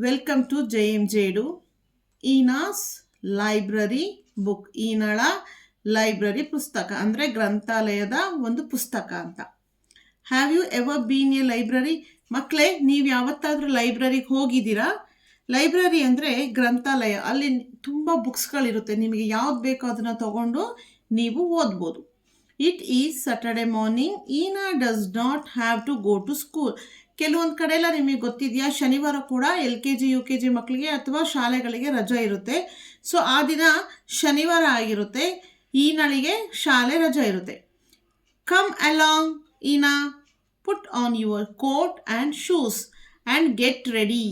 Welcome to JMJಡು Ina's library book. ಈನಳ library ಪುಸ್ತಕ ಅಂದರೆ ಗ್ರಂಥಾಲಯದ ಒಂದು ಪುಸ್ತಕ ಅಂತ. Have you ever been a library? ಮಕ್ಕಳೇ, ನೀವು ಯಾವತ್ತಾದರೂ ಲೈಬ್ರರಿಗೆ ಹೋಗಿದ್ದೀರಾ? ಲೈಬ್ರರಿ ಅಂದರೆ ಗ್ರಂಥಾಲಯ. ಅಲ್ಲಿ ತುಂಬ ಬುಕ್ಸ್ಗಳಿರುತ್ತೆ. ನಿಮಗೆ ಯಾವ್ದು ಬೇಕೋ ಅದನ್ನು ತಗೊಂಡು ನೀವು ಓದ್ಬೋದು. It is Saturday morning. Ina does not have to go to school. ಕೆಲವೊಂದು ಕಡೆ ಎಲ್ಲ ನಿಮಗೆ ಗೊತ್ತಿದೆಯಾ, ಶನಿವಾರ ಕೂಡ LKG UKG ಮಕ್ಕಳಿಗೆ ಅಥವಾ ಶಾಲೆಗಳಿಗೆ ರಜೆ ಇರುತ್ತೆ. ಸೊ ಆ ದಿನ ಶನಿವಾರ ಆಗಿರುತ್ತೆ. ಈನಳಿಗೆ ಶಾಲೆ ರಜೆ ಇರುತ್ತೆ. Come along Ina, put on your coat and shoes and get ready.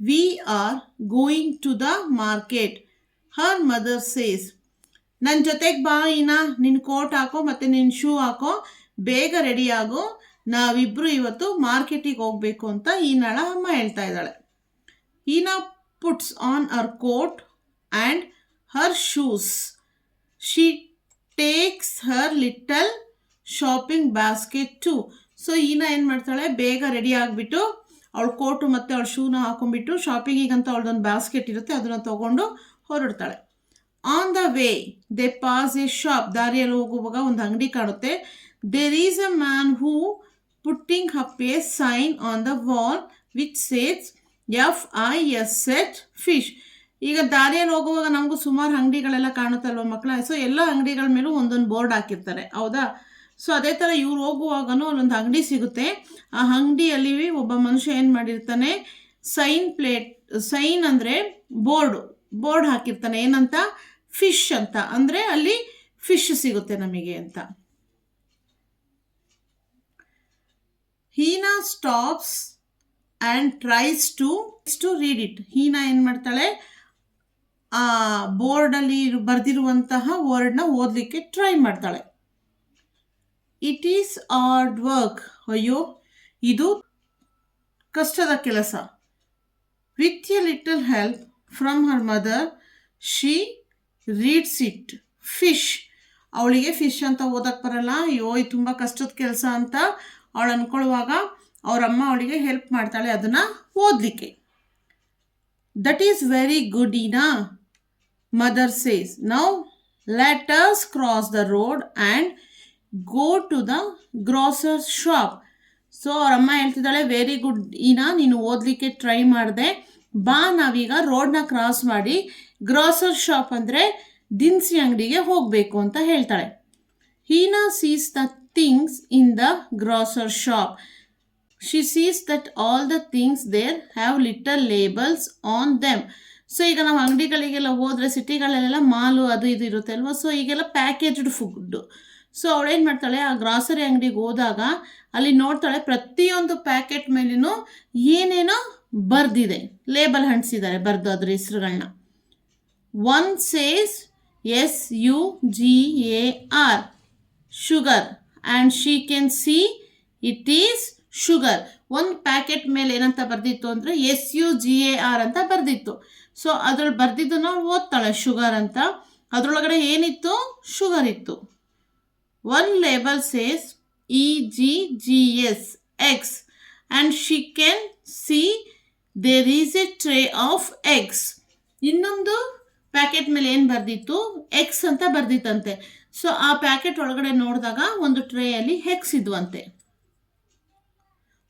We are going to the market, her mother says. ನನ್ನ ಜೊತೆಗೆ ಬಾ ಈನಾ, ನಿನ್ನ ಕೋಟ್ ಹಾಕೋ ಮತ್ತು ನಿನ್ನ ಶೂ ಹಾಕೋ, ಬೇಗ ರೆಡಿ ಆಗೋ, ನಾವಿಬ್ಬರು ಇವತ್ತು ಮಾರ್ಕೆಟಿಗೆ ಹೋಗಬೇಕು ಅಂತ ಈನಳ ಅಮ್ಮ ಹೇಳ್ತಾ ಇದ್ದಾಳೆ. Ina puts on her coat and her shoes. She takes her little shopping basket too. So Ina ಏನು ಮಾಡ್ತಾಳೆ, ಬೇಗ ರೆಡಿ ಆಗಿಬಿಟ್ಟು ಅವಳ ಕೋಟು ಮತ್ತು ಅವಳ ಶೂನ ಹಾಕೊಂಡ್ಬಿಟ್ಟು ಶಾಪಿಂಗಿಗಂತ ಅವಳದೊಂದು ಬಾಸ್ಕೆಟ್ ಇರುತ್ತೆ, ಅದನ್ನು ತೊಗೊಂಡು ಹೊರಡ್ತಾಳೆ. On the way they pass a shop. ದಾರಿಯಲ್ಲಿ ಹೋಗುವಾಗ ಒಂದು ಅಂಗಡಿ ಕಾಣುತ್ತೆ. There is a man who putting up a sign on the wall which says FISH fish. ಈಗ ದಾರಿಯಲ್ಲಿ ಹೋಗುವಾಗ ನಮಗೂ ಸುಮಾರು ಅಂಗಡಿಗಳೆಲ್ಲ ಕಾಣುತ್ತಲ್ವ ಮಕ್ಕಳ. ಸೊ ಎಲ್ಲ ಅಂಗಡಿಗಳ ಮೇಲೂ ಒಂದೊಂದು ಬೋರ್ಡ್ ಹಾಕಿರ್ತಾರೆ, ಹೌದಾ? ಸೊ ಅದೇ ಥರ ಇವ್ರು ಹೋಗುವಾಗನೂ ಅಲ್ಲೊಂದು ಅಂಗಡಿ ಸಿಗುತ್ತೆ. ಆ ಅಂಗಡಿಯಲ್ಲಿ ಒಬ್ಬ ಮನುಷ್ಯ ಏನು ಮಾಡಿರ್ತಾನೆ, ಸೈನ್ ಅಂದರೆ ಬೋರ್ಡ್ ಹಾಕಿರ್ತಾನೆ. ಏನಂತ? ಫಿಶ್ ಅಂತ. ಅಂದರೆ ಅಲ್ಲಿ ಫಿಶ್ ಸಿಗುತ್ತೆ ನಮಗೆ ಅಂತ. Ina stops and tries to read it. Ina ಏನು ಮಾಡ್ತಾಳೆ, ಆ ಬೋರ್ಡಲ್ಲಿ ಬರೆದಿರುವಂತಹ ವರ್ಡ್ನ ಓದಲಿಕ್ಕೆ ಟ್ರೈ ಮಾಡ್ತಾಳೆ. It is hard work. ಅಯ್ಯೋ, ಇದು ಕಷ್ಟದ ಕೆಲಸ. With a little help from her mother she reads it. Fish, ಅವಳಿಗೆ ಫಿಶ್ ಅಂತ ಓದಕ್ಕೆ ಬರಲ್ಲ. ಅಯ್ಯೋ, ಇದು ತುಂಬ ಕಷ್ಟದ ಕೆಲಸ ಅಂತ ಅವಳು ಅಂದ್ಕೊಳ್ಳುವಾಗ ಅವರಮ್ಮ ಅವಳಿಗೆ ಹೆಲ್ಪ್ ಮಾಡ್ತಾಳೆ ಅದನ್ನು ಓದಲಿಕ್ಕೆ. That is very good Ina, mother says. Now let us cross the road and go to the grocer shop. So ಅವರಮ್ಮ ಹೇಳ್ತಿದ್ದಾಳೆ, ವೆರಿ ಗುಡ್ ಈನಾ, ನೀನು ಓದಲಿಕ್ಕೆ ಟ್ರೈ ಮಾಡಿದೆ, ಬಾ ನಾವೀಗ ರೋಡ್ನ ಕ್ರಾಸ್ ಮಾಡಿ ಗ್ರಾಸರ್ ಶಾಪ್ ಅಂದರೆ ದಿನಸಿ ಅಂಗಡಿಗೆ ಹೋಗಬೇಕು ಅಂತ ಹೇಳ್ತಾಳೆ. Ina sees the things in the grocer shop. She sees that all the things there have little labels on them. So ಈಗ ನಾವು ಅಂಗಡಿಗಳಿಗೆಲ್ಲ ಹೋದರೆ ಸಿಟಿಗಳಲ್ಲೆಲ್ಲ ಮಾಲು ಅದು ಇದು ಇರುತ್ತೆ ಅಲ್ವಾ. ಸೊ ಈಗೆಲ್ಲ ಪ್ಯಾಕೇಜ್ಡ್ ಫುಡ್ಡು. ಸೊ ಅವಳೇನು ಮಾಡ್ತಾಳೆ, ಆ ಗ್ರಾಸರಿ ಅಂಗಡಿಗೆ ಹೋದಾಗ ಅಲ್ಲಿ ನೋಡ್ತಾಳೆ, ಪ್ರತಿಯೊಂದು ಪ್ಯಾಕೆಟ್ ಮೇಲೂ ಏನೇನೋ ಬರೆದಿದೆ, ಲೇಬಲ್ ಅಂಟಿಸಿದ್ದಾರೆ ಬರೆದು ಅದ್ರ ಹೆಸರುಗಳನ್ನ. One says SUGAR, sugar, and she can see it is sugar. ಒಂದು ಪ್ಯಾಕೆಟ್ ಮೇಲೆ ಏನಂತ ಬರೆದಿತ್ತು ಅಂದರೆ SUGAR ಅಂತ ಬರೆದಿತ್ತು. ಸೊ ಅದ್ರಲ್ಲಿ ಬರೆದಿದ್ದನ್ನು ಓದ್ತಾಳೆ, ಶುಗರ್ ಅಂತ. ಅದರೊಳಗಡೆ ಏನಿತ್ತು? ಶುಗರ್ ಇತ್ತು. One label says EGGS eggs, and she can see there is a tray of eggs. ಇನ್ನೊಂದು ಪ್ಯಾಕೆಟ್ ಮೇಲೆ ಏನು ಬರೆದಿತ್ತು? ಎಗ್ಸ್ ಅಂತ ಬರೆದಿತ್ತಂತೆ. ಸೊ ಆ ಪ್ಯಾಕೆಟ್ ಒಳಗಡೆ ನೋಡಿದಾಗ ಒಂದು ಟ್ರೇಯಲ್ಲಿ ಎಗ್ಸ್ ಇದ್ವಂತೆ.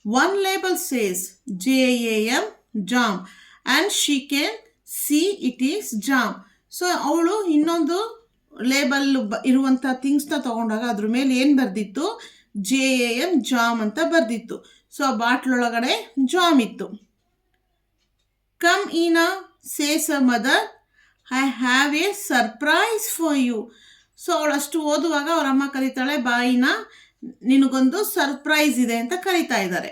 One label says JAM jam, and she can see it is jam. So ಅವಳು ಇನ್ನೊಂದು ಲೇಬಲ್ ಇರುವಂಥ ಥಿಂಗ್ಸ್ನ ತೊಗೊಂಡಾಗ ಅದ್ರ ಮೇಲೆ ಏನು ಬರೆದಿತ್ತು? JAM ಜಾಮ್ ಅಂತ ಬರೆದಿತ್ತು. ಸೊ ಆ ಬಾಟ್ಲೊಳಗಡೆ ಜಾಮ್ ಇತ್ತು. Come Ina says a mother, I have a surprise for you. So ಅವಳಷ್ಟು ಓದುವಾಗ ಅವರಮ್ಮ ಕರೀತಾಳೆ, ಬಾಯಿನ ನಿನಗೊಂದು ಸರ್ಪ್ರೈಸ್ ಇದೆ ಅಂತ ಕರೀತಾ ಇದ್ದಾರೆ.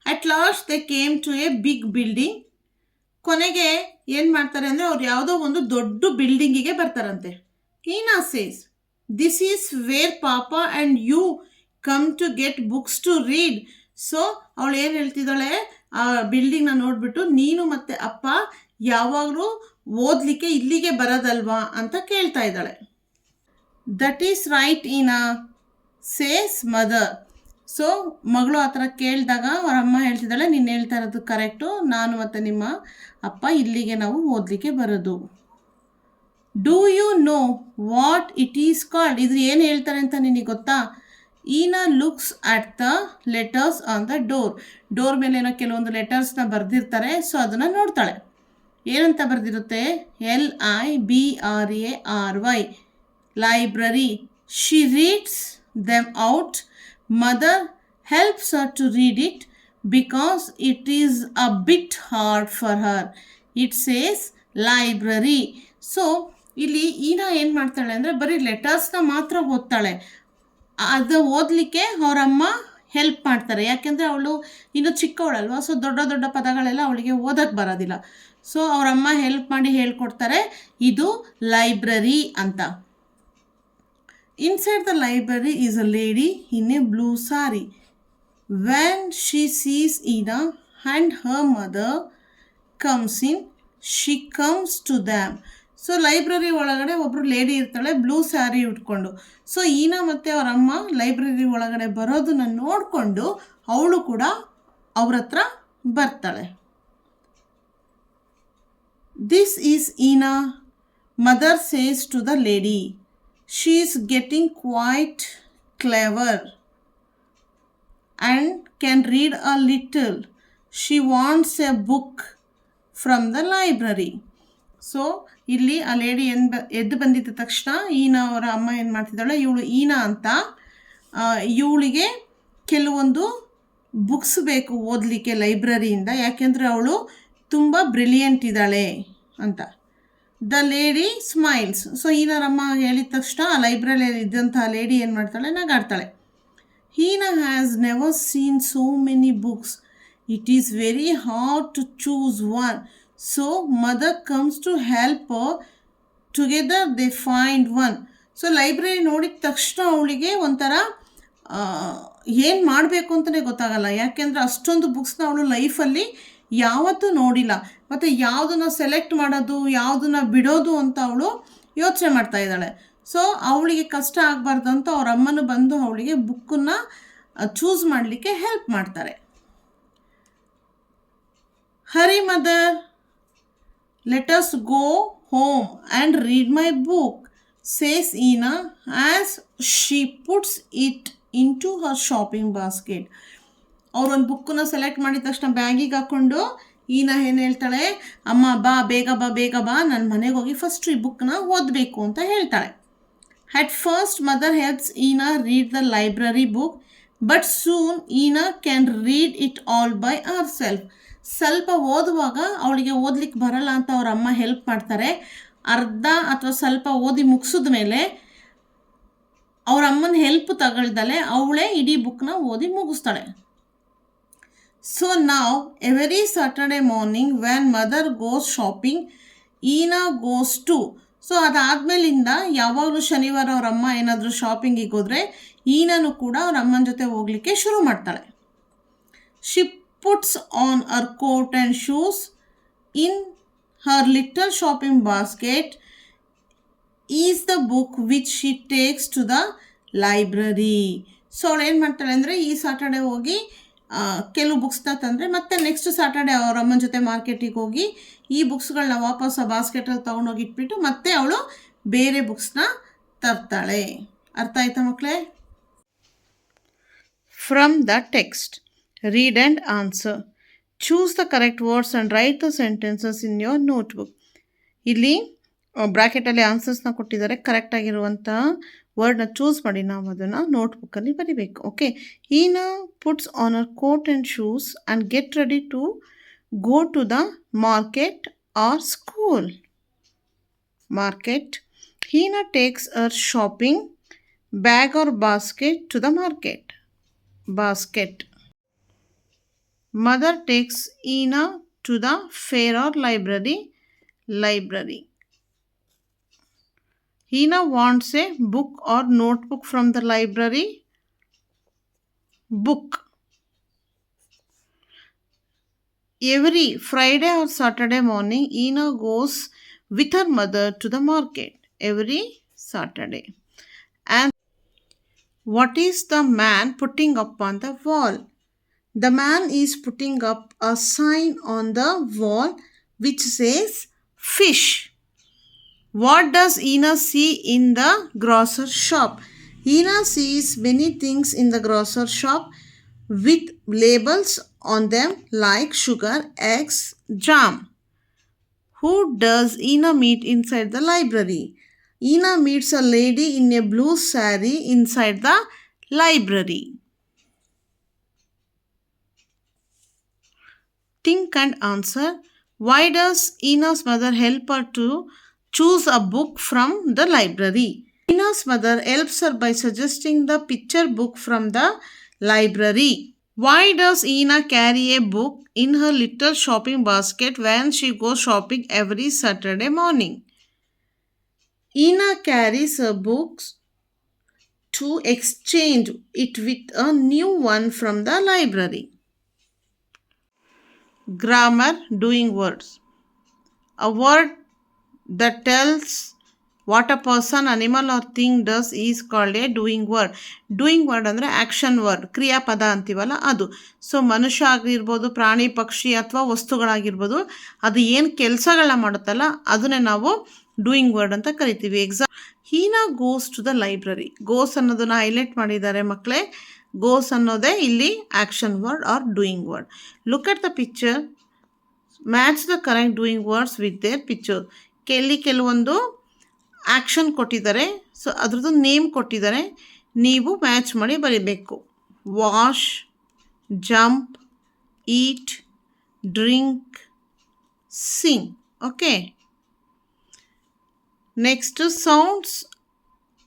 At last they came to a big building. ಕೊನೆಗೆ ಏನು ಮಾಡ್ತಾರೆ ಅಂದರೆ, ಅವ್ರು ಯಾವುದೋ ಒಂದು ದೊಡ್ಡ ಬಿಲ್ಡಿಂಗಿಗೆ ಬರ್ತಾರಂತೆ. Ena says, this is where papa and you come to get books to read. So ಅವಳು ಏನು ಹೇಳ್ತಿದ್ದಾಳೆ, ಆ ಬಿಲ್ಡಿಂಗ್ನ ನೋಡಿಬಿಟ್ಟು, ನೀನು ಮತ್ತು ಅಪ್ಪ ಯಾವಾಗಲೂ ಓದಲಿಕ್ಕೆ ಇಲ್ಲಿಗೆ ಬರೋದಲ್ವಾ ಅಂತ ಕೇಳ್ತಾ ಇದ್ದಾಳೆ. That is right Ina says mother. So ಮಗಳು ಆ ಥರ ಕೇಳಿದಾಗ ಅವ್ರ ಅಮ್ಮ ಹೇಳ್ತಿದ್ದಾಳೆ, ನೀನು ಹೇಳ್ತಾ ಇರೋದು ಕರೆಕ್ಟು, ನಾನು ಮತ್ತು ನಿಮ್ಮ ಅಪ್ಪ ಇಲ್ಲಿಗೆ ನಾವು ಓದಲಿಕ್ಕೆ ಬರೋದು. Do you know what it is called? ಇದು ಏನು ಹೇಳ್ತಾರೆ ಅಂತ ನಿನಗೆ ಗೊತ್ತಾ? Ina looks at the letters on the door ಮೇಲೆ ಏನೋ ಕೆಲವೊಂದು ಲೆಟರ್ಸ್ನ ಬರೆದಿರ್ತಾರೆ, ಸೊ ಅದನ್ನು ನೋಡ್ತಾಳೆ. ಏನಂತ ಬರೆದಿರುತ್ತೆ? LIBRARY, library. She reads them out. Mother helps her to read it because it is a bit hard for her. It says library. So ಇಲ್ಲಿ ಈನಾ ಏನು ಮಾಡ್ತಾಳೆ ಅಂದರೆ ಬರೀ ಲೆಟರ್ಸ್ನ ಮಾತ್ರ ಓದ್ತಾಳೆ. ಅದು ಓದಲಿಕ್ಕೆ ಅವರಮ್ಮ ಹೆಲ್ಪ್ ಮಾಡ್ತಾರೆ, ಯಾಕೆಂದರೆ ಅವಳು ಇನ್ನೂ ಚಿಕ್ಕವಳಲ್ವ, ಸೊ ದೊಡ್ಡ ದೊಡ್ಡ ಪದಗಳೆಲ್ಲ ಅವಳಿಗೆ ಓದಕ್ಕೆ ಬರೋದಿಲ್ಲ. ಸೊ ಅವರಮ್ಮ ಹೆಲ್ಪ್ ಮಾಡಿ ಹೇಳ್ಕೊಡ್ತಾರೆ, ಇದು ಲೈಬ್ರರಿ ಅಂತ. Inside the library is a lady in a blue sari. When she sees Ina and her mother comes in, she comes to them. So library ಒಳಗಡೆ ಒಬ್ಬರು ಲೇಡಿ ಇರ್ತಾಳೆ ಬ್ಲೂ ಸ್ಯಾರಿ ಉಟ್ಕೊಂಡು. ಸೊ ಈನಾ ಮತ್ತು ಅವ್ರ ಅಮ್ಮ ಲೈಬ್ರರಿ ಒಳಗಡೆ ಬರೋದನ್ನ ನೋಡಿಕೊಂಡು ಅವಳು ಕೂಡ ಅವ್ರ ಹತ್ರ ಬರ್ತಾಳೆ. This is Ina, mother says to the lady. She is getting quite clever and can read a little. She wants a book from the library. So ಇಲ್ಲಿ ಆ ಲೇಡಿ ಎದ್ದು ಬಂದಿದ್ದ ತಕ್ಷಣ ಈನಾ ಅವರ ಅಮ್ಮ ಏನು ಮಾಡ್ತಿದ್ದಾಳೆ, ಇವಳು ಈನಾ ಅಂತ, ಇವಳಿಗೆ ಕೆಲವೊಂದು ಬುಕ್ಸ್ ಬೇಕು ಓದಲಿಕ್ಕೆ ಲೈಬ್ರರಿಯಿಂದ, ಯಾಕೆಂದರೆ ಅವಳು ತುಂಬ ಬ್ರಿಲಿಯಂಟ್ ಇದ್ದಾಳೆ ಅಂತ. The lady smiles. ಸೊ ಈನಾರಮ್ಮ ಹೇಳಿದ ತಕ್ಷಣ ಆ ಲೈಬ್ರರಿಯಲ್ಲಿ ಇದ್ದಂಥ ಲೇಡಿ ಏನು ಮಾಡ್ತಾಳೆ, ನಗಾಡ್ತಾಳೆ. Ina has never seen so many books. It is very hard to choose one. So mother comes to help. Together they find one. So library ನೋಡಿದ ತಕ್ಷಣ ಅವಳಿಗೆ ಒಂಥರ ಏನು ಮಾಡಬೇಕು ಅಂತಲೇ ಗೊತ್ತಾಗಲ್ಲ, ಯಾಕೆಂದರೆ ಅಷ್ಟೊಂದು ಬುಕ್ಸ್ನ ಅವಳು ಲೈಫಲ್ಲಿ ಯಾವತ್ತೂ ನೋಡಿಲ್ಲ. ಮತ್ತು ಯಾವುದನ್ನು ಸೆಲೆಕ್ಟ್ ಮಾಡೋದು ಯಾವುದನ್ನು ಬಿಡೋದು ಅಂತ ಅವಳು ಯೋಚನೆ ಮಾಡ್ತಾ ಇದ್ದಾಳೆ. ಸೊ ಅವಳಿಗೆ ಕಷ್ಟ ಆಗಬಾರ್ದು ಅಂತ ಅವ್ರ ಅಮ್ಮನೂ ಬಂದು ಅವಳಿಗೆ ಬುಕ್ಕನ್ನು ಚೂಸ್ ಮಾಡಲಿಕ್ಕೆ ಹೆಲ್ಪ್ ಮಾಡ್ತಾರೆ. Hurry mother, let us go home and read my book, says Ina as she puts it in to her shopping basket. ಅವರೊಂದು ಬುಕ್ಕನ್ನು ಸೆಲೆಕ್ಟ್ ಮಾಡಿದ ತಕ್ಷಣ ಬ್ಯಾಗಿಗೆ ಹಾಕ್ಕೊಂಡು ಈನಾ ಏನು ಹೇಳ್ತಾಳೆ, ಅಮ್ಮ ಬಾ ಬೇಗ ಬಾ ಬೇಗ ಬಾ, ನನ್ನ ಮನೆಗೆ ಹೋಗಿ ಫಸ್ಟ್ ಈ ಬುಕ್ಕನ್ನ ಓದಬೇಕು ಅಂತ ಹೇಳ್ತಾಳೆ. At first mother helps Ina read the library book, but soon Ina can read it all by herself. ಸ್ವಲ್ಪ ಓದುವಾಗ ಅವಳಿಗೆ ಓದ್ಲಿಕ್ಕೆ ಬರಲ್ಲ ಅಂತ ಅವ್ರ ಅಮ್ಮ ಹೆಲ್ಪ್ ಮಾಡ್ತಾರೆ. ಅರ್ಧ ಅಥವಾ ಸ್ವಲ್ಪ ಓದಿ ಮುಗಿಸಿದ ಮೇಲೆ ಅವ್ರ ಅಮ್ಮನ ಹೆಲ್ಪ್ ತಗೊಳ್ದಲೆ ಅವಳೇ ಇಡೀ ಬುಕ್ನ ಓದಿ ಮುಗಿಸ್ತಾಳೆ. ಸೊ ನಾವು every Saturday morning when mother goes shopping, Ina goes too. So ಅದಾದಮೇಲಿಂದ ಯಾವಾಗಲೂ ಶನಿವಾರ ಅವ್ರ ಅಮ್ಮ ಏನಾದರೂ ಶಾಪಿಂಗಿಗೆ ಹೋದರೆ ಈನಾನು ಕೂಡ ಅವ್ರ ಅಮ್ಮನ ಜೊತೆ ಹೋಗಲಿಕ್ಕೆ ಶುರು ಮಾಡ್ತಾಳೆ. She puts on her coat and shoes. In her little shopping basket is the book which she takes to the library. So ಅವಳು ಏನು ಮಾಡ್ತಾಳೆ ಅಂದರೆ ಈ ಸಾಟರ್ಡೆ ಹೋಗಿ ಕೆಲವು ಬುಕ್ಸ್ನ ತಂದರೆ ಮತ್ತೆ ನೆಕ್ಸ್ಟ್ ಸಾಟರ್ಡೆ ಅವ್ರ ಅಮ್ಮನ ಜೊತೆ ಮಾರ್ಕೆಟಿಗೆ ಹೋಗಿ ಈ ಬುಕ್ಸ್ಗಳನ್ನ ವಾಪಸ್ ಆ ಬಾಸ್ಕೆಟಲ್ಲಿ ತೊಗೊಂಡೋಗಿ ಇಟ್ಬಿಟ್ಟು ಮತ್ತೆ ಅವಳು ಬೇರೆ ಬುಕ್ಸ್ನ ತರ್ತಾಳೆ. ಅರ್ಥ ಆಯ್ತಾ ಮಕ್ಕಳೇ? From the text, read and answer. Choose the correct words and write the sentences in your notebook. ಇಲ್ಲಿ ಬ್ರ್ಯಾಕೆಟಲ್ಲಿ ಆನ್ಸರ್ಸ್ನ ಕೊಟ್ಟಿದ್ದಾರೆ. ಕರೆಕ್ಟಾಗಿರುವಂಥ ವರ್ಡ್ನ ಚೂಸ್ ಮಾಡಿ ನಾವು ಅದನ್ನು ನೋಟ್ಬುಕ್ಕಲ್ಲಿ ಬರಿಬೇಕು. Okay. Ina puts on her coat and shoes and get ready to go to the market or school. Market. Ina takes her shopping bag or basket to the market. basket. Mother takes Eena to the fair or library. Library. Eena wants a book or notebook from the library. Book. Every Friday or Saturday morning, Eena goes with her mother to the market. Every Saturday. And What is the man putting up on the wall? The man is putting up a sign on the wall which says fish. What does Ina see in the grocer shop? Ina sees many things in the grocer shop with labels on them like sugar, eggs, jam. Who does Ina meet inside the library? Ina meets a lady in a blue saree inside the library. Think and answer. Why does Ina's mother help her to choose a book from the library? Ina's mother helps her by suggesting the picture book from the library. Why does Ina carry a book in her little shopping basket when she goes shopping every Saturday morning? Ina carries her books to exchange it with a new one from the library. Grammar, doing words. A word that tells what a person, animal or thing does is called a doing word. Doing word ಅಂದರೆ action word, ಕ್ರಿಯಾಪದ ಅಂತೀವಲ್ಲ ಅದು. So ಮನುಷ್ಯ ಆಗಿರ್ಬೋದು, ಪ್ರಾಣಿ ಪಕ್ಷಿ ಅಥವಾ ವಸ್ತುಗಳಾಗಿರ್ಬೋದು, ಅದು ಏನು ಕೆಲಸಗಳನ್ನ ಮಾಡುತ್ತಲ್ಲ ಅದನ್ನೇ ನಾವು ಡೂಯಿಂಗ್ ವರ್ಡ್ ಅಂತ ಕರಿತೀವಿ. Ina goes to the library. Goes ಅನ್ನೋದನ್ನು ಹೈಲೈಟ್ ಮಾಡಿದ್ದಾರೆ ಮಕ್ಕಳೇ. ಗೋಸ್ ಅನ್ನೋದೇ ಇಲ್ಲಿ action word or doing word. Look at the picture. Match the correct doing words with their picture. ಕೆಲವೊಂದು ಆ್ಯಕ್ಷನ್ ಕೊಟ್ಟಿದ್ದಾರೆ, ಸೊ ಅದ್ರದ್ದು ನೇಮ್ ಕೊಟ್ಟಿದ್ದಾರೆ, ನೀವು ಮ್ಯಾಚ್ ಮಾಡಿ ಬರೀಬೇಕು. Wash, jump, eat, drink, sing. Okay. Next sounds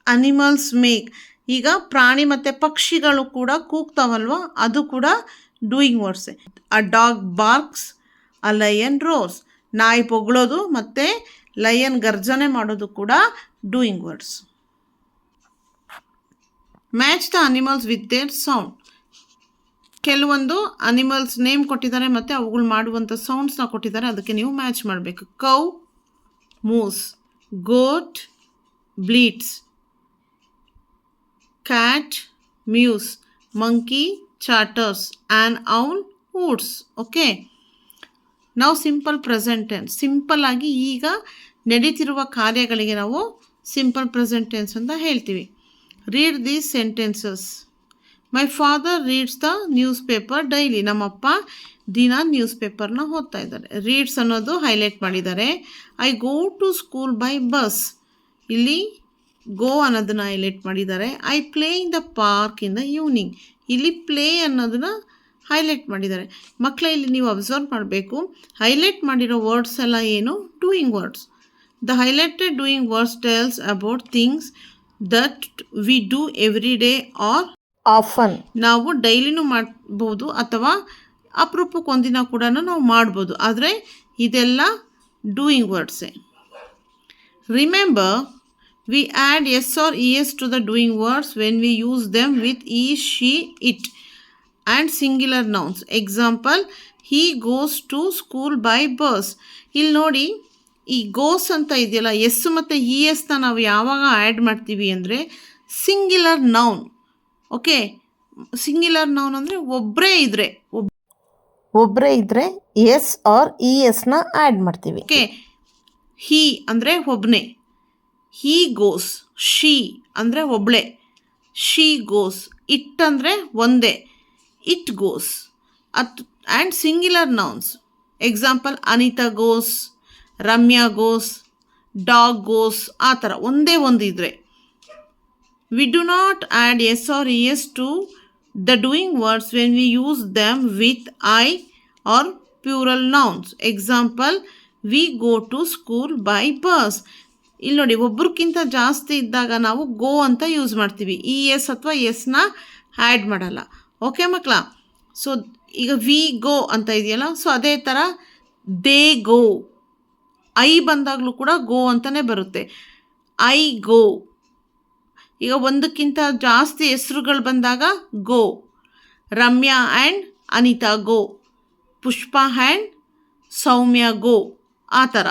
animals make. ಈಗ ಪ್ರಾಣಿ ಮತ್ತು ಪಕ್ಷಿಗಳು ಕೂಡ ಕೂಗ್ತಾವಲ್ವ, ಅದು ಕೂಡ ಡೂಯಿಂಗ್ ವರ್ಡ್ಸೆ. A dog barks, a lion roars. ನಾಯಿ ಬೊಗಳೋದು ಮತ್ತು ಲಯನ್ ಗರ್ಜನೆ ಮಾಡೋದು ಕೂಡ doing words. Match the animals with their sound. ಕೆಲವೊಂದು ಅನಿಮಲ್ಸ್ ನೇಮ್ ಕೊಟ್ಟಿದ್ದಾರೆ ಮತ್ತು ಅವುಗಳು ಮಾಡುವಂಥ ಸೌಂಡ್ಸ್ನ ಕೊಟ್ಟಿದ್ದಾರೆ, ಅದಕ್ಕೆ ನೀವು ಮ್ಯಾಚ್ ಮಾಡಬೇಕು. Cow moos, goat bleats, cat mews, monkey chatters, an owl hoots. Okay. ನಾವು ಸಿಂಪಲ್ ಪ್ರೆಸೆಂಟ್ ಟೆನ್ಸ್. ಸಿಂಪಲ್ ಆಗಿ ಈಗ ನಡೀತಿರುವ ಕಾರ್ಯಗಳಿಗೆ ನಾವು ಸಿಂಪಲ್ ಪ್ರೆಸೆಂಟ್ ಟೆನ್ಸ್ ಅಂತ ಹೇಳ್ತೀವಿ. Read these sentences. My father reads the newspaper daily. ನಮ್ಮಪ್ಪ ದಿನ ನ್ಯೂಸ್ ಪೇಪರ್ನ ಓದ್ತಾ ಇದ್ದಾರೆ. ರೀಡ್ಸ್ ಅನ್ನೋದು ಹೈಲೈಟ್ ಮಾಡಿದ್ದಾರೆ. I go to school by bus. ಇಲ್ಲಿ ಗೋ ಅನ್ನೋದನ್ನು ಹೈಲೈಟ್ ಮಾಡಿದ್ದಾರೆ. I play in the park in the evening. ಇಲ್ಲಿ ಪ್ಲೇ ಅನ್ನೋದನ್ನು ಹೈಲೈಟ್ ಮಾಡಿದ್ದಾರೆ. ಮಕ್ಕಳ ಇಲ್ಲಿ ನೀವು ಅಬ್ಸರ್ವ್ ಮಾಡಬೇಕು, ಹೈಲೈಟ್ ಮಾಡಿರೋ ವರ್ಡ್ಸ್ ಎಲ್ಲ ಏನು? Doing words. The highlighted doing words tells about things that we do every day or often. ನಾವು ಡೈಲಿನೂ ಮಾಡ್ಬೋದು ಅಥವಾ ಅಪರೂಪಕ್ಕೆ ಒಂದಿನ ಕೂಡ ನಾವು ಮಾಡ್ಬೋದು, ಆದರೆ ಇದೆಲ್ಲ ಡೂಯಿಂಗ್ ವರ್ಡ್ಸೇ. Remember, we add S or E S to the doing words when we use them with he, she, it and singular nouns. Example, he goes to school by bus. ಇಲ್ಲಿ ನೋಡಿ, ಈ ಗೋಸ್ ಅಂತ ಇದೆಯಲ್ಲ, S ಮತ್ತು E ಎಸ್ನ ನಾವು ಯಾವಾಗ add ಮಾಡ್ತೀವಿ ಅಂದರೆ singular noun. Okay. Singular noun ಅಂದರೆ ಒಬ್ಬರೇ ಇದ್ದರೆ ಎಸ್ ಆರ್ ಇ ಎಸ್ನ ಆ್ಯಡ್ ಮಾಡ್ತೀವಿ. ಓಕೆ. ಹಿ ಅಂದರೆ ಒಬ್ಬನೇ, ಹಿ ಗೋಸ್. ಶಿ ಅಂದರೆ ಒಬ್ಬಳೆ, ಶಿ ಗೋಸ್. ಇಟ್ ಅಂದರೆ ಒಂದೇ, it goes. And singular nouns. Example, Anita goes, Ramya goes, dog goes. ಆ ಥರ ಒಂದೇ ಒಂದು ಇದ್ದರೆ. We do not add s or es to the doing words when we use them with I or plural nouns. Example, we go to school by bus. ಇಲ್ಲಿ ನೋಡಿ, ಒಬ್ರಿಗಿಂತ ಜಾಸ್ತಿ ಇದ್ದಾಗ ನಾವು ಗೋ ಅಂತ ಯೂಸ್ ಮಾಡ್ತೀವಿ, ಇ ಎಸ್ ಅಥವಾ ಎಸ್ನ ಆ್ಯಡ್ ಮಾಡಲ್ಲ. ಓಕೆ ಮಕ್ಕಳ. ಸೊ ಈಗ ವಿ ಗೋ ಅಂತ ಇದೆಯಲ್ಲ, ಸೊ ಅದೇ ಥರ ದೇ ಗೋ. ಐ ಬಂದಾಗಲೂ ಕೂಡ ಗೋ ಅಂತಲೇ ಬರುತ್ತೆ, ಐ ಗೋ. ಈಗ ಒಂದಕ್ಕಿಂತ ಜಾಸ್ತಿ ಹೆಸರುಗಳು ಬಂದಾಗ go. Ramya and Anita go, Pushpa and Soumya go, ಆ ಥರ.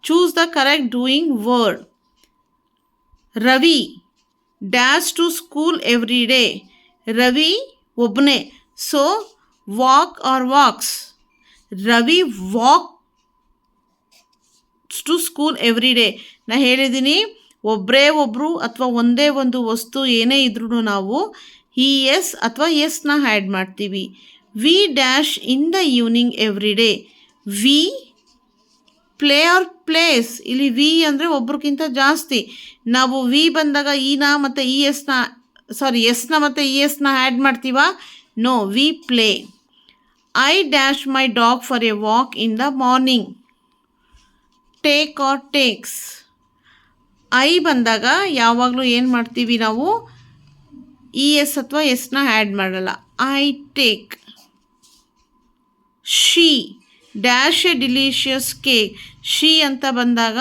Choose the correct doing word. Ravi dash to school every day. Ravi ಒಬ್ಬನೇ, so walk or walks. Ravi walk to school every day. ನಾನು ಹೇಳಿದ್ದೀನಿ, ಒಬ್ಬರು ಅಥವಾ ಒಂದೇ ಒಂದು ವಸ್ತು ಏನೇ ಇದ್ರೂ ನಾವು ಈ ಎಸ್ ಅಥವಾ ಎಸ್ನ ಆ್ಯಡ್ ಮಾಡ್ತೀವಿ. We dash in the evening every day. We play our place. ಇಲ್ಲಿ ವಿ ಅಂದರೆ ಒಬ್ರಿಗಿಂತ ಜಾಸ್ತಿ. ನಾವು ವಿ ಬಂದಾಗ ಈನ ಮತ್ತು ಇ ಎಸ್ನ ಎಸ್ನ ಮತ್ತು ಇ ಎಸ್ನ ಆ್ಯಡ್ ಮಾಡ್ತೀವಾ? No, we play. I dash my dog for a walk in the morning. Take or takes. I ಬಂದಾಗ ಯಾವಾಗಲೂ ಏನು ಮಾಡ್ತೀವಿ ನಾವು? ಇ ಎಸ್ ಅಥವಾ ಎಸ್ನ ಆ್ಯಡ್ ಮಾಡಲ್ಲ. I take. She dash A delicious cake. She ಅಂತ ಬಂದಾಗ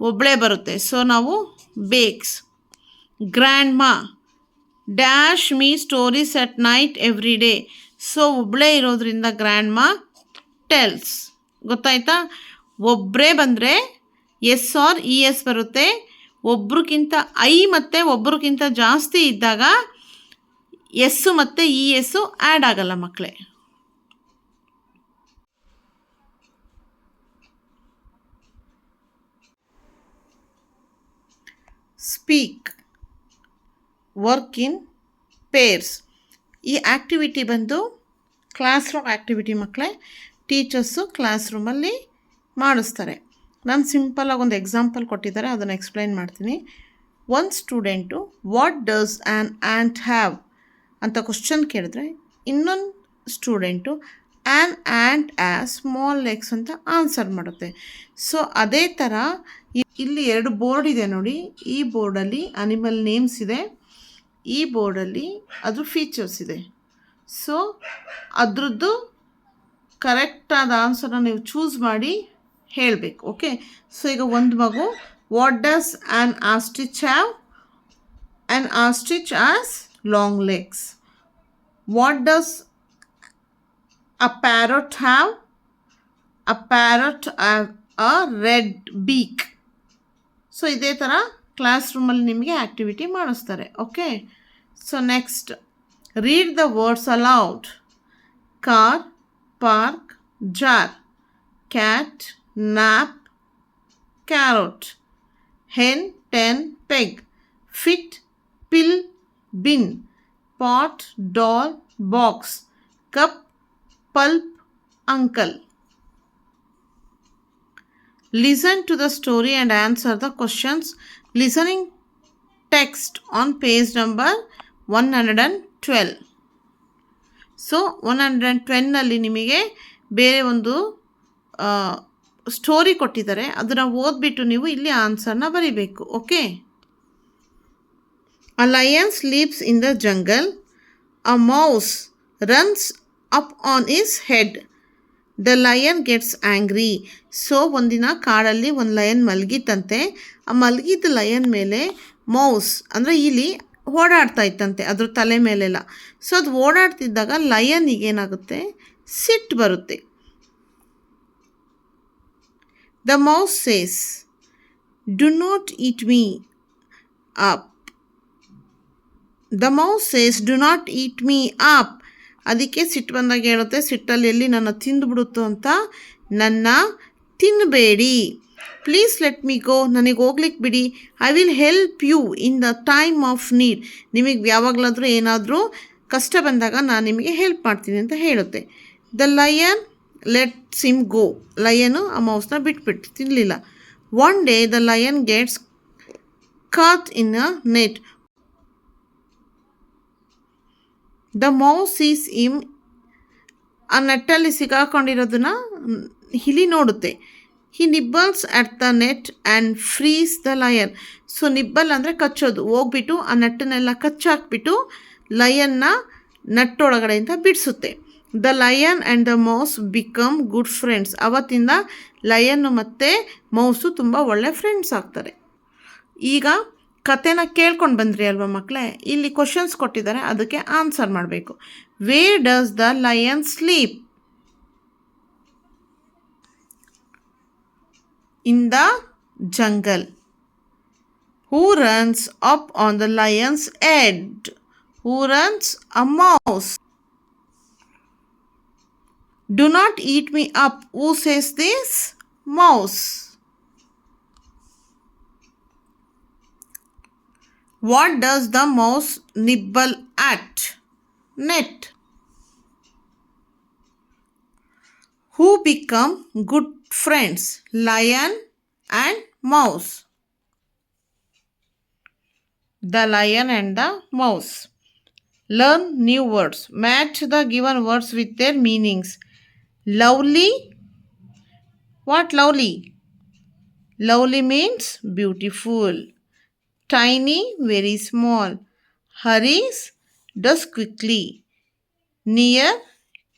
ಒಬ್ಬಳೇ ಬರುತ್ತೆ, ಸೊ ನಾವು ಬೇಕ್ಸ್. ಗ್ರ್ಯಾಂಡ್ ಮಾ dash me stories at night every day. So ಒಬ್ಬಳೇ ಇರೋದ್ರಿಂದ ಗ್ರ್ಯಾಂಡ್ ಮಾ ಟೆಲ್ಸ್. ಗೊತ್ತಾಯ್ತಾ? ಒಬ್ಬರೇ ಬಂದರೆ ಎಸ್ ಆರ್ ಇ ಎಸ್ ಬರುತ್ತೆ. ಒಬ್ರಿಗಿಂತ ಐ ಮತ್ತು ಒಬ್ರಿಗಿಂತ ಜಾಸ್ತಿ ಇದ್ದಾಗ ಎಸ್ಸು ಮತ್ತು ಇ ಎಸ್ಸು ಆ್ಯಡ್ ಆಗಲ್ಲ ಮಕ್ಕಳೇ. Speak, work in pairs. ಈ ಆ್ಯಕ್ಟಿವಿಟಿ ಬಂದು ಕ್ಲಾಸ್ ರೂಮ್ ಆ್ಯಕ್ಟಿವಿಟಿ ಮಕ್ಕಳೇ. ಟೀಚರ್ಸು ಕ್ಲಾಸ್ ರೂಮಲ್ಲಿ ಮಾಡಿಸ್ತಾರೆ. ನಾನು ಸಿಂಪಲಾಗಿ ಒಂದು ಎಕ್ಸಾಂಪಲ್ ಕೊಟ್ಟಿದ್ದಾರೆ, ಅದನ್ನು ಎಕ್ಸ್ಪ್ಲೈನ್ ಮಾಡ್ತೀನಿ. ಒಂದು student what does an ant have ಅಂತ ಕ್ವಶನ್ ಕೇಳಿದ್ರೆ, ಇನ್ನೊಂದು student an ant as small legs ಅಂತ ಆನ್ಸರ್ ಮಾಡುತ್ತೆ. ಸೊ ಅದೇ ಥರ ಇಲ್ಲಿ 2 ಬೋರ್ಡ್ ಇದೆ ನೋಡಿ. ಈ ಬೋರ್ಡಲ್ಲಿ ಅನಿಮಲ್ ನೇಮ್ಸ್ ಇದೆ, ಈ ಬೋರ್ಡಲ್ಲಿ ಅದ್ರ ಫೀಚರ್ಸ್ ಇದೆ. ಸೊ ಅದ್ರದ್ದು ಕರೆಕ್ಟಾದ ಆನ್ಸರ್ನ ನೀವು ಚೂಸ್ ಮಾಡಿ ಹೇಳಬೇಕು. ಓಕೆ, ಸೊ ಈಗ ಒಂದು ಮಗು what does an ostrich have? An ostrich has long legs. What does a parrot have? A parrot have a red beak. So ಇದೇ ಥರ ಕ್ಲಾಸ್ ರೂಮಲ್ಲಿ ನಿಮಗೆ ಆ್ಯಕ್ಟಿವಿಟಿ ಮಾಡಿಸ್ತಾರೆ. Okay, so next, read the words aloud. Car, park, jar. Cat, nap, carrot. Hen, ten, peg. Fit, pill, bin. Pot, doll, box. Cup, pulp, uncle. Listen to the story and answer the questions. Listening text on page number 112. So 112ನಲ್ಲಿ ನಿಮಗೆ ಬೇರೆ ಒಂದು story ಕೊಟ್ಟಿದ್ದಾರೆ, ಅದನ್ನು ಓದ್ಬಿಟ್ಟು ನೀವು ಇಲ್ಲಿ ಆನ್ಸರ್ನ ಬರೀಬೇಕು. Okay. A lion sleeps in the jungle. A mouse runs up on his head. The lion gets angry. So ಒಂದಿನ ಕಾಡಲ್ಲಿ ಒಂದು ಲಯನ್ ಮಲಗಿತ್ತಂತೆ. ಆ ಮಲಗಿದ್ದ ಲಯನ್ ಮೇಲೆ ಮೌಸ್ ಅಂದರೆ ಇಲ್ಲಿ ಓಡಾಡ್ತಾ ಇತ್ತಂತೆ, ಅದ್ರ ತಲೆ ಮೇಲೆಲ್ಲ. ಸೊ ಅದು ಓಡಾಡ್ತಿದ್ದಾಗ ಲಯನ್ನಿಗೆ ಏನಾಗುತ್ತೆ? ಸಿಟ್ಟು ಬರುತ್ತೆ. The mouse says, "Do not eat me up." The mouse says, "Do not eat me up." ಅದಕ್ಕೆ ಸಿಟ್ಟು ಬಂದಾಗ ಹೇಳುತ್ತೆ, ಸಿಟ್ಟಲ್ಲಿ ಎಲ್ಲಿ ನನ್ನ ತಿಂದುಬಿಡುತ್ತೋ ಅಂತ, ನನ್ನ ತಿನ್ನಬೇಡಿ. Please let me go. ನನಗೆ ಹೋಗ್ಲಿಕ್ಕೆ ಬಿಡಿ. I will help you in the time of need. ನಿಮಗೆ ಯಾವಾಗಲಾದರೂ ಏನಾದರೂ ಕಷ್ಟ ಬಂದಾಗ ನಾನು ನಿಮಗೆ ಹೆಲ್ಪ್ ಮಾಡ್ತೀನಿ ಅಂತ ಹೇಳುತ್ತೆ. The lion lets him go. Lion ಆ ಮೌಸ್ನ ಬಿಟ್ಬಿಟ್ಟು ತಿನ್ನಲಿಲ್ಲ. One day the lion gets caught in a net. The mouse sees him. ಆ ನೆಟ್ಟಲ್ಲಿ ಸಿಗಾಕೊಂಡಿರೋದನ್ನ ಹಿಲಿ ನೋಡುತ್ತೆ. He nibbles at the net and frees the lion. So nibble ಅಂದರೆ ಕಚ್ಚೋದು. ಹೋಗ್ಬಿಟ್ಟು ಆ ನಟ್ಟನ್ನೆಲ್ಲ ಕಚ್ಚಾಕ್ಬಿಟ್ಟು ಲಯನ್ನ ನಟ್ಟೊಳಗಡೆಯಿಂದ ಬಿಡಿಸುತ್ತೆ. The lion and the mouse become good friends. ಅವತ್ತಿಂದ ಲಯನ್ನು ಮತ್ತು ಮೌಸು ತುಂಬ ಒಳ್ಳೆ ಫ್ರೆಂಡ್ಸ್ ಆಗ್ತಾರೆ. ಈಗ ಕತೆನ ಕೇಳ್ಕೊಂಡು ಬಂದ್ರಿ ಅಲ್ವಾ ಮಕ್ಕಳೇ? ಇಲ್ಲಿ ಕ್ವಶನ್ಸ್ ಕೊಟ್ಟಿದ್ದಾರೆ, ಅದಕ್ಕೆ ಆನ್ಸರ್ ಮಾಡಬೇಕು. Where does the lion sleep? In the jungle. Who runs up on the lion's head? Who runs? A mouse. Do not eat me up. Who says this? Mouse. What does the mouse nibble at? Net. Who become good friends? Lion and mouse. The lion and the mouse. Learn new words. Match the given words with their meanings. Lovely. What lovely? Lovely means beautiful. Tiny, very small. Hurries, does quickly. Near,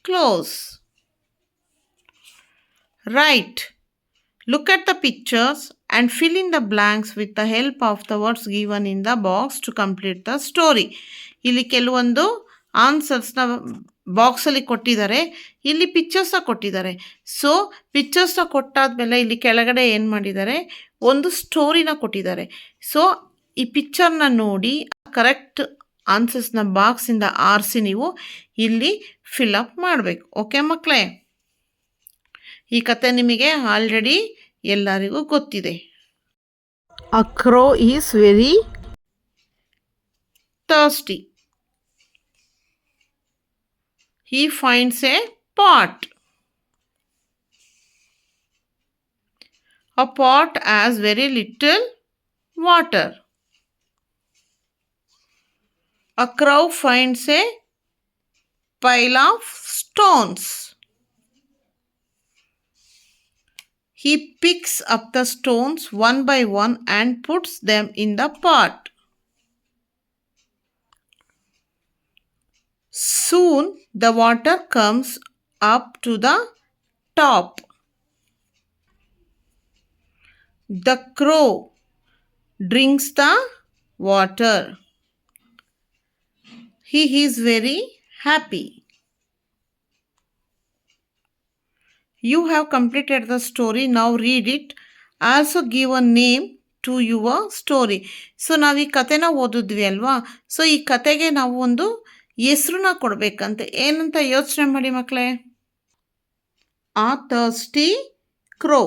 close. Right. Look at the pictures and fill in the blanks with the help of the words given in the box to complete the story. ಇಲ್ಲಿ ಕೆಲವೊಂದು ಆನ್ಸರ್ಸ್ನ ಬಾಕ್ಸಲ್ಲಿ ಕೊಟ್ಟಿದ್ದಾರೆ, ಇಲ್ಲಿ ಪಿಕ್ಚರ್ಸ್ನ ಕೊಟ್ಟಿದ್ದಾರೆ. So ಪಿಕ್ಚರ್ಸ್ನ ಕೊಟ್ಟಾದ್ಮೇಲೆ ಇಲ್ಲಿ ಕೆಳಗಡೆ ಏನು ಮಾಡಿದ್ದಾರೆ, ಒಂದು ಸ್ಟೋರಿನ ಕೊಟ್ಟಿದ್ದಾರೆ. ಸೊ ಈ ಪಿಕ್ಚರ್ನ ನೋಡಿ ಕರೆಕ್ಟ್ ಆನ್ಸರ್ಸ್ನ ಬಾಕ್ಸಿಂದ ಆರಿಸಿ ನೀವು ಇಲ್ಲಿ ಫಿಲಪ್ ಮಾಡಬೇಕು. ಓಕೆ ಮಕ್ಕಳೇ, ಈ ಕತೆ ನಿಮಗೆ ಆಲ್ರೆಡಿ ಎಲ್ಲರಿಗೂ ಗೊತ್ತಿದೆ. A crow is very thirsty. He finds a pot. A pot has very little water. A crow finds a pile of stones. He picks up the stones one by one and puts them in the pot. Soon the water comes up to the top. The crow drinks the water. He is very happy. You have completed the story. Now read it. Also give a name to your story. So ನಾವು ಈ ಕತೆನ ಓದಿದ್ವಿ ಅಲ್ವಾ, so ಈ ಕತೆಗೆ ನಾವು ಒಂದು ಹೆಸರನ್ನ ಕೊಡಬೇಕಂತೆ. ಏನಂತ ಯೋಚನೆ ಮಾಡಿ ಮಕ್ಕಳೇ. ಆ ಥರ್ಸ್ಟಿ ಕ್ರೋ.